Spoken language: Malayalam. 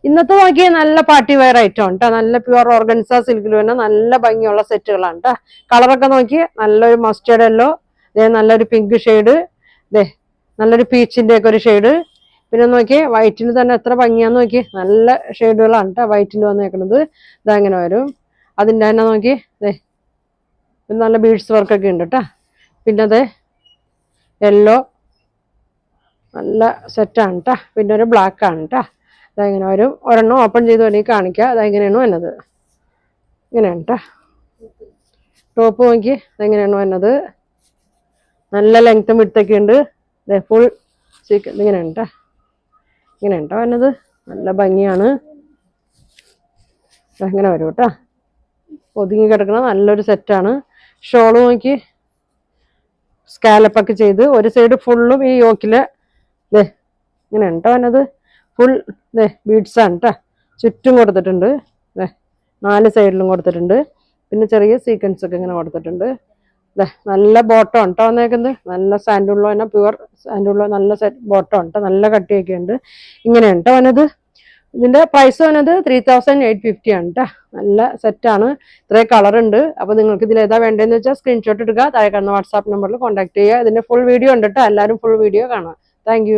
ഇന്നത്തെ നോക്കിയ നല്ല പാർട്ടി വെയർ ഐറ്റം ഉണ്ട് നല്ല പ്യുവർ ഓർഗൻസ സിൽക്കിൽ തന്നെ നല്ല ഭംഗിയുള്ള സെറ്റുകളാണ് കേട്ടോ കളറൊക്കെ നോക്കി നല്ലൊരു മസ്റ്റേർഡ് യെല്ലോ നല്ലൊരു പിങ്ക് ഷെയ്ഡ് നല്ലൊരു പീച്ചിന്റെ ഒക്കെ ഒരു ഷെയ്ഡ് പിന്നെ നോക്കി വൈറ്റിന് തന്നെ എത്ര ഭംഗിയാന്ന് നോക്കി നല്ല ഷെയ്ഡുകളാണ് കേട്ടോ വൈറ്റിൽ വന്നേക്കുന്നത് ഇതങ്ങനെ വരും അതിൻ്റെ തന്നെ നോക്കി നല്ല ബീഡ്സ് വർക്കൊക്കെ ഉണ്ട് കേട്ടോ പിന്നെ അതെ യെല്ലോ നല്ല സെറ്റാണ് കേട്ടോ പിന്നെ ഒരു ബ്ലാക്ക് ആണ് കേട്ടോ അതെങ്ങനെ വരും ഒരെണ്ണം ഓപ്പൺ ചെയ്ത് വേണമെങ്കിൽ കാണിക്കുക അതെങ്ങനെയാണ് വന്നത് ഇങ്ങനെയാണ് കേട്ടോ ടോപ്പ് നോക്കി അതെങ്ങനെയാണ് വന്നത് നല്ല ലെങ്ത്തും വിടുത്തൊക്കെ ഉണ്ട് ഫുൾ ഇങ്ങനെയാണ് കേട്ടോ ഇങ്ങനെയാണ് കേട്ടോ വന്നത് നല്ല ഭംഗിയാണ് ഇങ്ങനെ വരും കേട്ടോ ഒതുങ്ങി കിടക്കണ നല്ലൊരു സെറ്റാണ് ഷോള് നോക്കി സ്കാലപ്പൊക്കെ ചെയ്ത് ഒരു സൈഡ് ഫുള്ളും ഈ യോക്കില് ഇങ്ങനെയാണ് കേട്ടോ വന്നത് ഫുൾ ബീഡ്സ് ആണ് കേട്ടോ ചുറ്റും കൊടുത്തിട്ടുണ്ട് 4 സൈഡിലും കൊടുത്തിട്ടുണ്ട് പിന്നെ ചെറിയ സീക്വൻസ് ഒക്കെ ഇങ്ങനെ കൊടുത്തിട്ടുണ്ട് നല്ല ബോട്ടം കേട്ടോ വന്നേക്കുന്നത് നല്ല സാൻഡുള്ളോ തന്നെ പ്യുവർ സാൻഡുള്ളോ നല്ല സെറ്റ് ബോട്ടം ഉണ്ട് നല്ല കട്ടിയൊക്കെ ഉണ്ട് ഇങ്ങനെയാണ് കേട്ടോ വന്നത് ഇതിന്റെ പ്രൈസ് വന്നത് 3850 ആണ് കേട്ടോ നല്ല സെറ്റാണ് ഇത്രയും കളർ ഉണ്ട് അപ്പൊ നിങ്ങൾക്ക് ഇതിൽ ഏതാ വേണ്ടതെന്ന് വെച്ചാൽ സ്ക്രീൻഷോട്ട് എടുക്കുക താഴെ കാണുന്ന വാട്സാപ്പ് നമ്പറിൽ കോൺടാക്ട് ചെയ്യുക ഇതിന്റെ ഫുൾ വീഡിയോ ഉണ്ട് കേട്ടോ എല്ലാവരും ഫുൾ വീഡിയോ കാണാം താങ്ക്